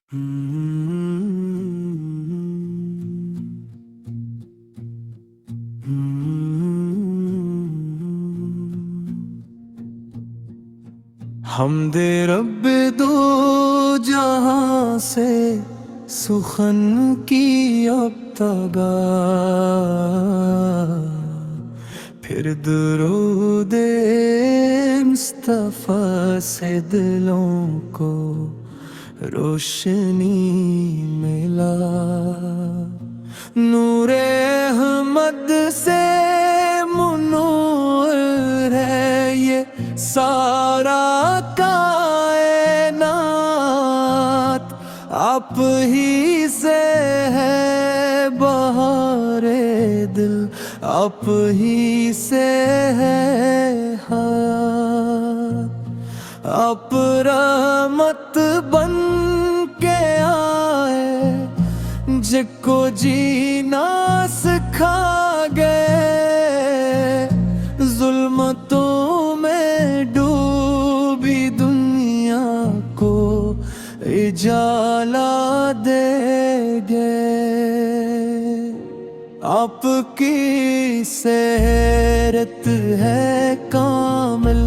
हमदे रब्बे दो जहां से सुखन की अब तगा, फिर दुरूदे मुस्तफा से दिलों को रोशनी मिला। नूरे अहमद से मुनव्वर है ये सारा कायनात, आप ही से है बहारे दिल, आप ही से है हयात। आप रहमत बन के आए जिसको जीना सिखा गए, जुल्मतों में डूबी दुनिया को इजाला दे गए। आपकी सेहरत है कामिल,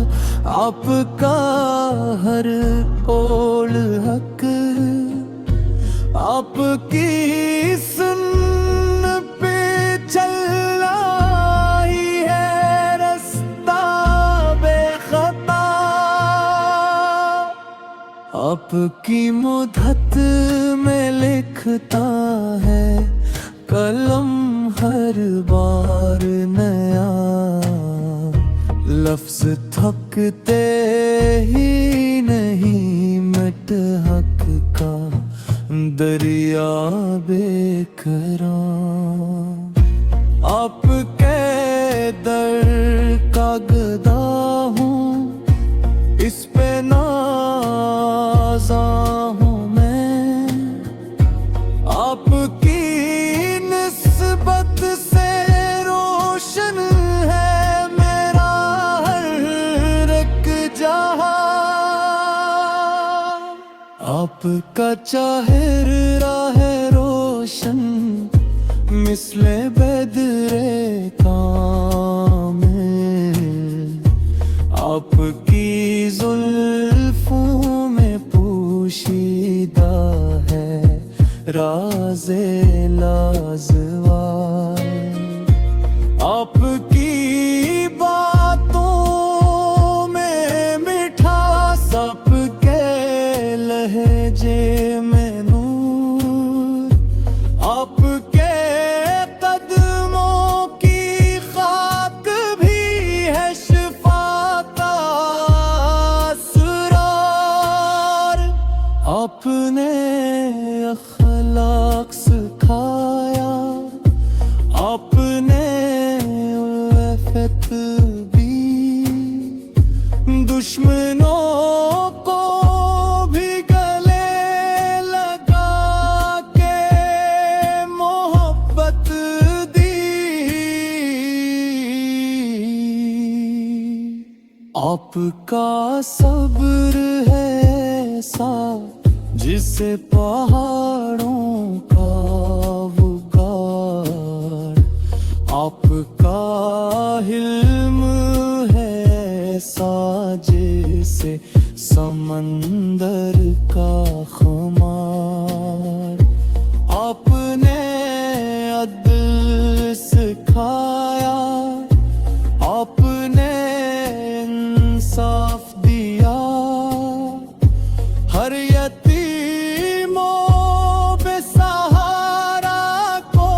आपका हर कौल हक, आपकी सुन पे चलना ही है रास्ता बेखता। आपकी मुद्दत में लिखता है कलम हर बार नया, लफ्ज थकते ही नहीं मिट हक का दरिया बेकरार। आपके दर का गदा हूँ, इस पे नाज़ा हूँ मैं, आपकी निस्बत से रोशन है मेरा हर एक जहां। आपका चेहरा है रोशन मिसले बदरे कामिल, आपकी जुल्फों में पोशीदा है राज़े लाज़वाब। आपकी बातों में मिठास, आपके लहजे में नूर, आपके कदमों की खाक भी है शिफा का असरार। आपने अखलाक सिखाया, आपने उल्फत भी, दुश्मनों को भी गले लगा के मोहब्बत दी। आपका सब्र है ऐसा जिसे पहाड़ों का उगाड़, आपका हिल्म है ऐसा जैसे समंदर का खुमार। आपने अदल सिखाया, आपने इंसाफ दिया, हर यतीमों बेसहारा को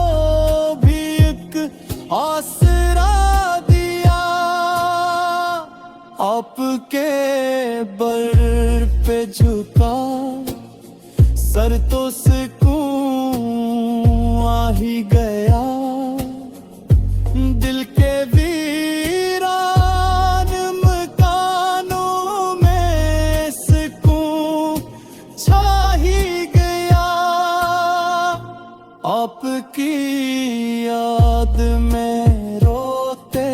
भी एक आसरा दिया। आपके बल पे झुका सर तो सुकून आ ही गया, दिल के वीरान मकानों में सुकून छा ही गया। आपकी याद में रोते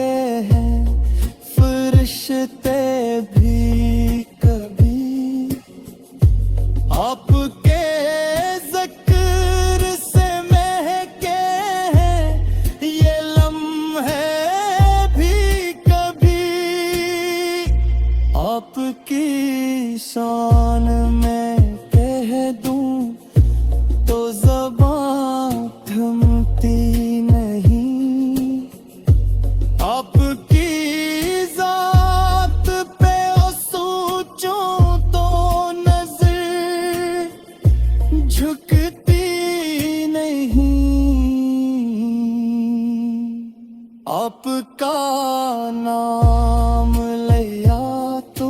हैं फरिश्ते भी कभी, आपके आपका नाम लिया तो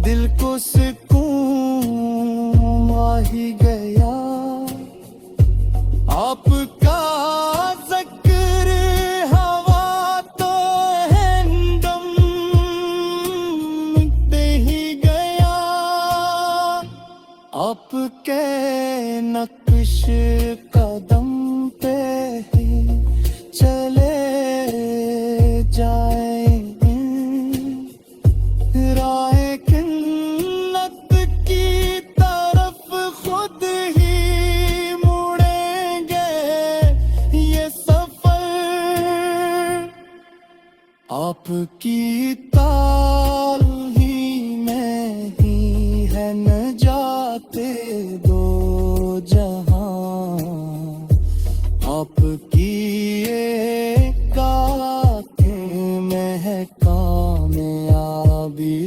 दिल को सुकून आ ही गया। आपका ज़िक्र हवा तो हैंडम मिटते ही गया। आपके नक्श कदम पे ही चले जाएंगे, राह जन्नत की तरफ खुद ही मुड़ेंगे। ये सफर आपकी ताल ही में ही है, न जाते दो जहां। आपकी एक आँखें में है कामयाबी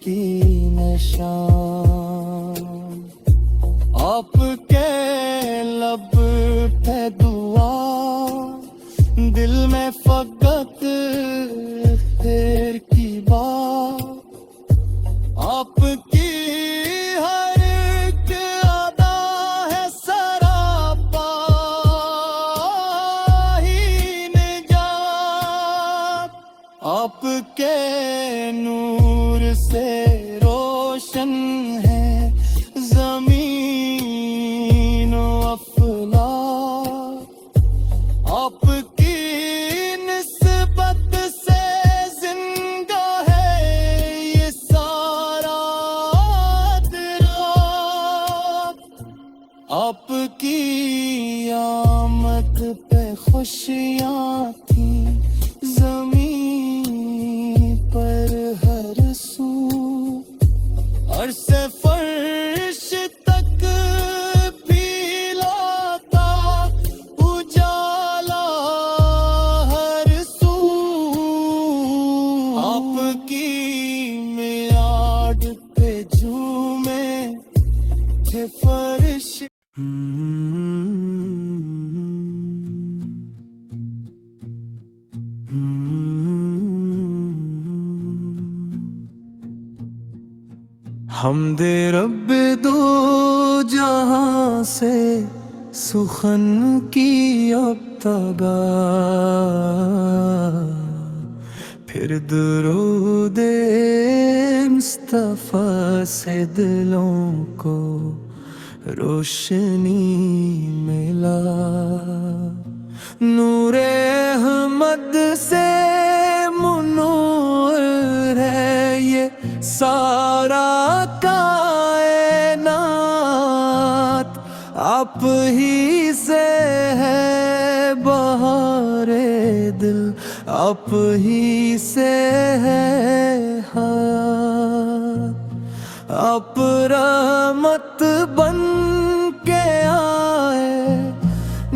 की निशान। आपके लब पे दुआ, दिल में फकत खैर की बात। आपकी हर एक अदा है सरापा ही निजात। आपके नूर से रोशन है ज़मीन व अफ़लाक। आपकी निस्बत से जिंदा है ये सारा दरात। आपकी आमद पे खुशियाँ थी ज़मीन पर हर सू। अरसे फर्श तक भी लाता उजाला हर सू। आपकी मियाद पे झूमे थे फर्श। हमदे रब्बे दो जहां से सुखन की अब्तगा, फिर दुरूदे मुस्तफा से दिलों को रोशनी मिला। नूरे अहमद से मुनव्वर है ये सारा कायनात। आप ही से है बहारे दिल, आप ही से है हयात। आप रहमत बन के आए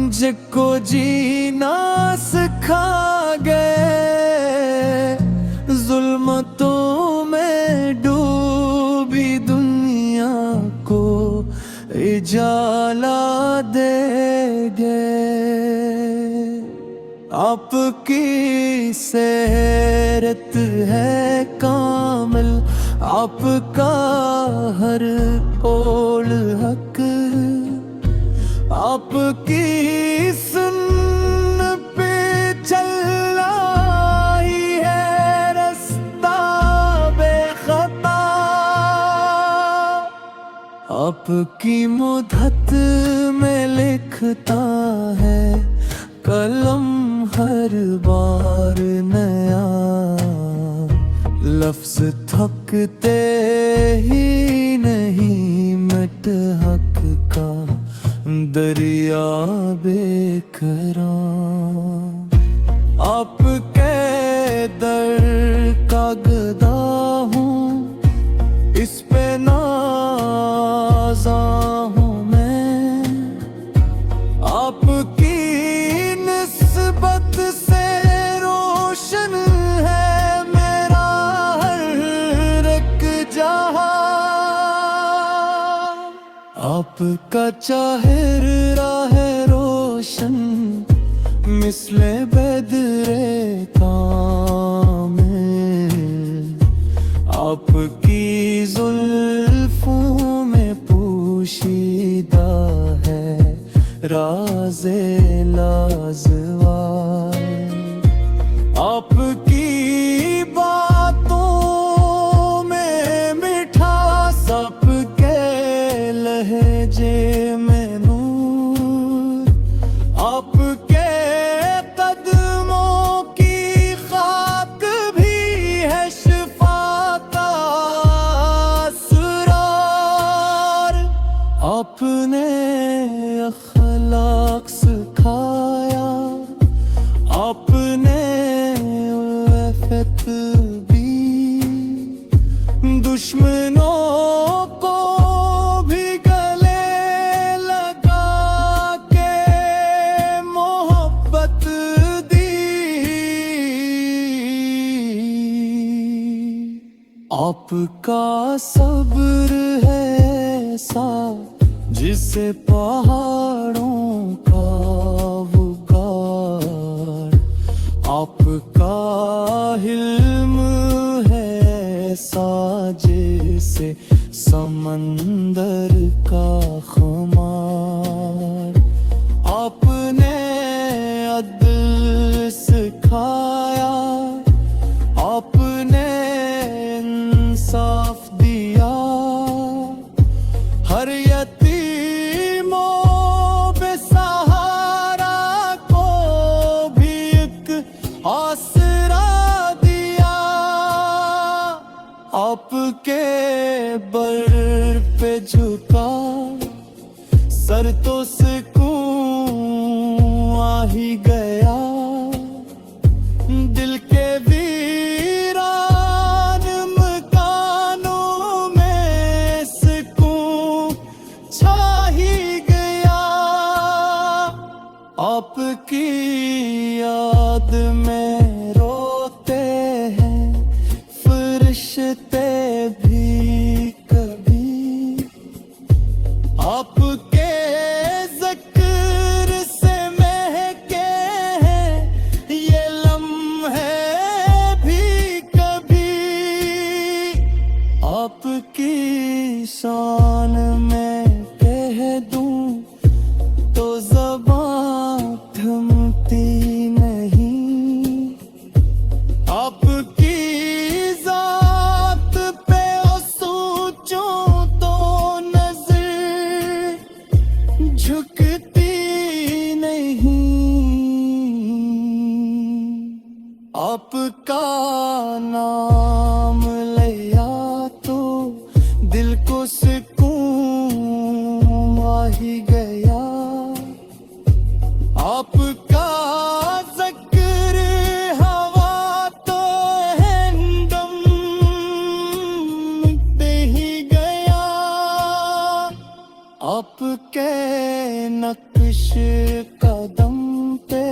जिसको जीना सिखा गए। जुल्मतों में डूबी दुनिया को इजाला दे गए। आपकी सेहरत है कामिल, आपका हर कौल हक। आपकी सुन्न पे चलना ही है रास्ता बेखता। आपकी मुद्दत में लिखता है कलम हर बार नया। लफ्ज थकते ही नहीं मिट हक का दरिया बेकरार। आपके दर का गदा हूँ, इस पे नाज़ा हूँ मैं। आपकी निस्बत से रोशन है मेरा हर एक जहां। आपका चाहिर राह रोशन मिसले बदरे कामिल आपकी जुल्फों में पोशीदा है राज़े लाज़वाब। आपकी बातों में मिठास, आपके लहजे में नूर, आपके कदमों की खाक भी है शिफा का असरार। आपने अखलाक सिखाया, आपने उल्फत भी, दुश्मनों को भी गले लगा के मोहब्बत दी। आपका सब्र है ऐसा जिसे पहाड़ों का वकार, आपका हिल्म है ऐसा जैसे समंदर का खुमार। आपने अदल सिखाया, आपने इंसाफ दिया, हर यतीमों बेसहारा को भी एक आसरा दिया। आपके बल पे झुका सर तो सुकून आ ही गया, दिल के वीरान मकानों में सुकून छा ही गया। आपकी याद में रोते हैं फरिश्ते भी कभी, आपके ज़िक्र से महके हैं ये लम्हे भी कभी। आपकी शान में कह दूं तो ज़बान थमती नहीं। आपकी ज़ात पे सोचूं तो नजर झुकती नहीं। आपका नाम लिया तो दिल को सुकून आ ही गया। आपका ज़िक्र हवा तो हैंदम मिटते ही गया। आपके नक्श कदम पे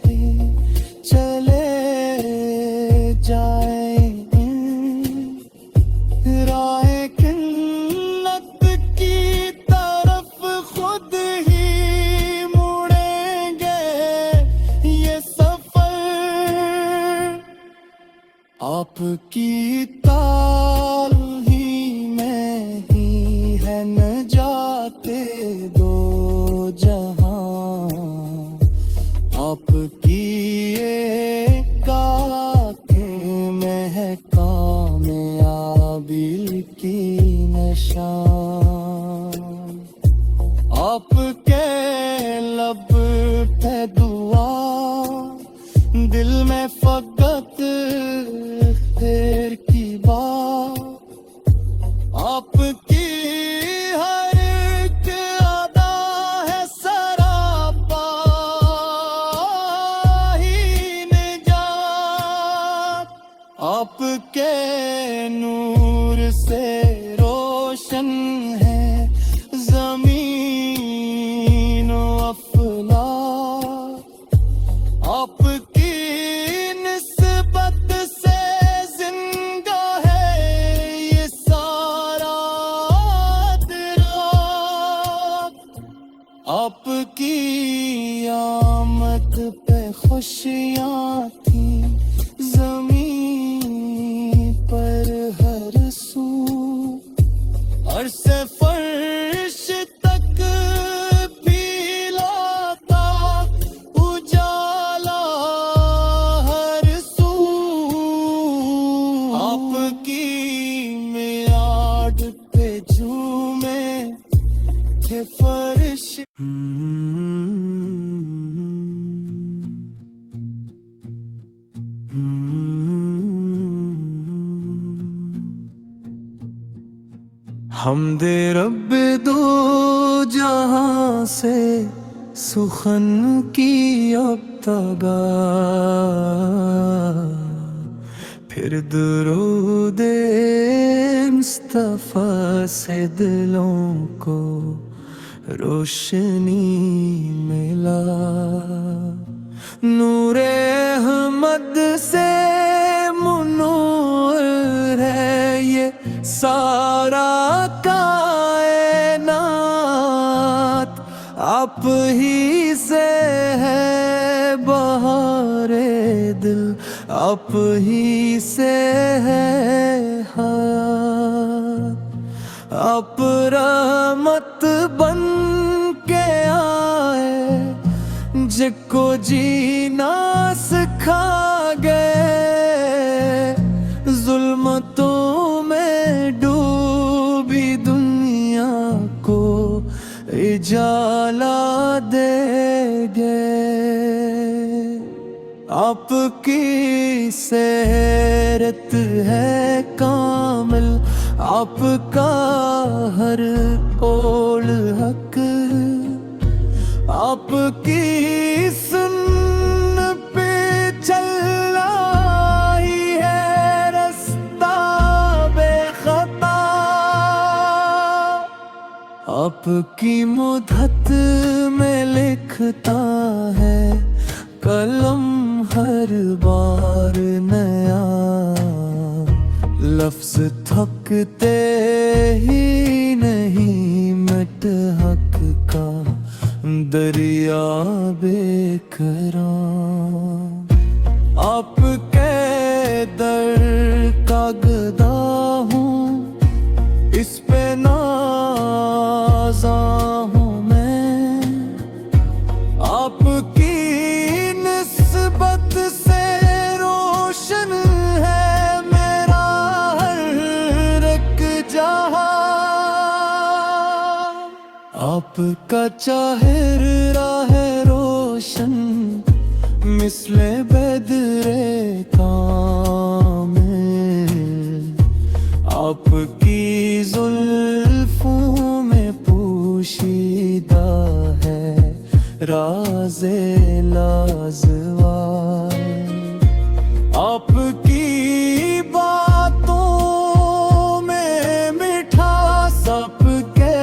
ही चले जाएंगे, राह जन्नत की तरफ खुद ही मुड़ेंगे ये सफर। आपकी ताल ही में ही है नजाते दो जहां। आपकी एक आँखें में है कामयाबी की निशान। आपके लब पे दुआ, दिल में फकत खैर की बात। आपकी हर एक अदा है सरापा ही निजात। आपके नूर से रोशन है ज़मीन व अफ़लाक। आपकी आमद पे खुशियाँ थी ज़मीं पर हर सू, अर्श से फर्श तक भी लाता उजाला हर सू। आपकी मियाद पे झूमे थे फर्श। हमदे रब दो जहां से सुखन की अब तगा, फिर दुरूदे मुस्तफा से दिलों को रोशनी मिला। नूरे अहमद से मुनव्वर है ये सारा कायनात, आप ही से है बहारे दिल, आप ही से है हयात। आप रहमत बन के आए जिसको जीना सिखा गए, जुल्मतों में डूबी दुनिया को इजाला दे गए। आपकी सेहरत है कामिल, आपका हर कौल हक, आपकी सुन्न पे चलना ही है रास्ता बेखता। आपकी मुद्दत में लिखता है कलम हर बार नया, लफ्ज थकते ही नहीं मिट हक का दरिया बेकरार। आपके दर का गदा हूँ, इस पे नाज़ा हूँ मैं, आपकी निस्बत से रोशन है मेरा हर एक जहां। आपका चेहरा है रोशन मिसले बदरे कामिल, आपकी जुल्फों में पोशीदा है राज़े लाज़वाब। आपकी बातों में मिठास, आपके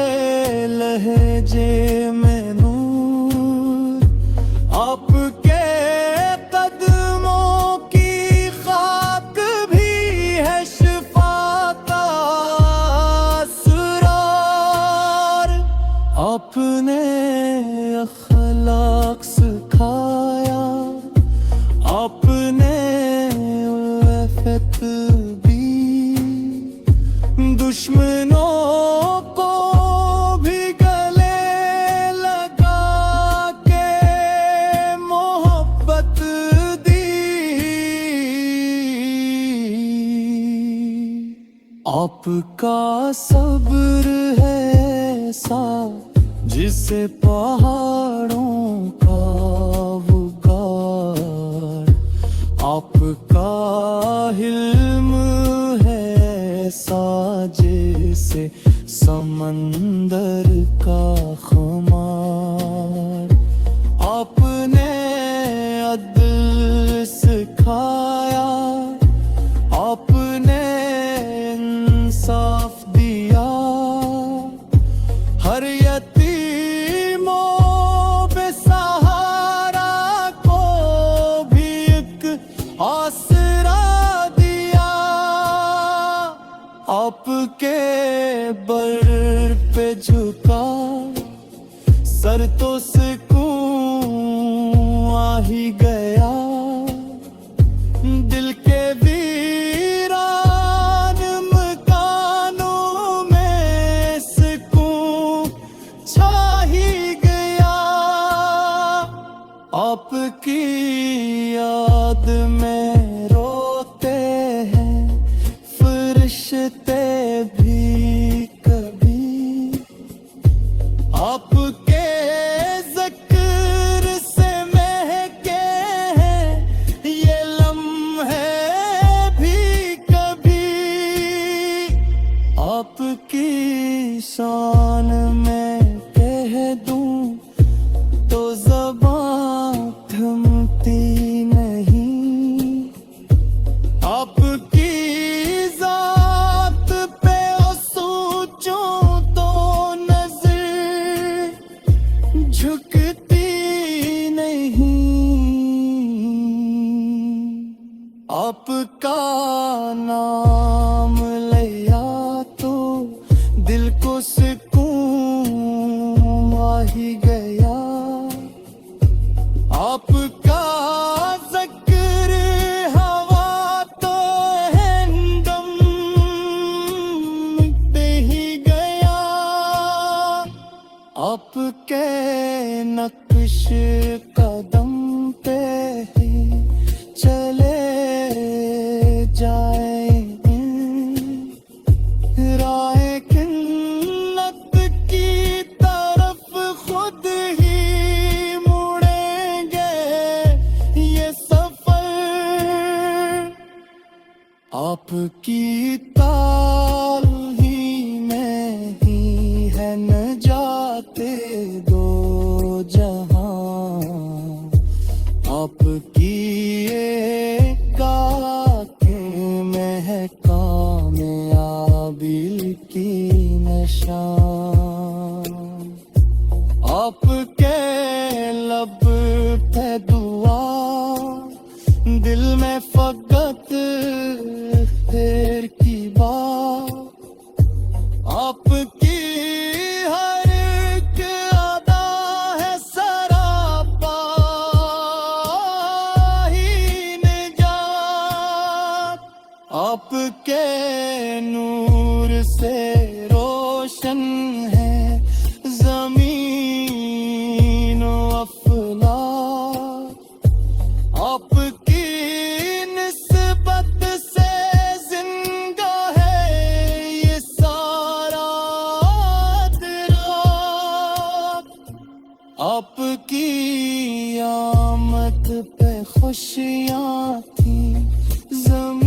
लहजे में नूर, आपके कदमों की खाक भी है शिफा का असरार। आपने अखलाक सिखाया, आपने उल्फत भी, दुश्मनों को भी गले लगा के मोहब्बत दी। आपका सब्र है ऐसा जिसे पहाड़ों का वकार, आपका हिल्म है ऐसा जैसे समंदर का खुमार। आपने अदल सिखाया, आपने इंसाफ दिया, हर यतीमों बेसहारा को भी एक आसरा दिया। आपके बल पे झुका सर तो सुकून आ ही गया, दिल के वीरान मकानों में सुकून छा ही गया। आपकी याद में रोते हैं फरिश्ते भी कभी, आपके ज़िक्र से महके हैं ये लम्हे भी कभी। आपकी शान में कह दूं तो ज़बान थमती नहीं, आपकी ज़ात पे सोचूं तो नज़र झुकती नहीं। आपका नाम लिया तो दिल को सुकून आ ही गया, आपका ज़िक्र हवा तो हमदम पे ही गया। आपके नक्श कदम पे ही चले जाएंगे, राह जन्नत की तरफ खुद ही मुड़ेंगे ये सफर। आपकी ताल ही में ही है नजाते दो जहां, आपकी एक के महका में आबिल की निशान। आपके लब पे दुआ, दिल में फकत खैर की बात। आपकी हर एक अदा है सरापा ही निजात। आपके नूर से रोशन है ज़मीन व अफ़लाक, आपकी निस्बत से जिंदा है ये सारा दरात। आपकी आमद पे खुशियाँ थी ज़मीन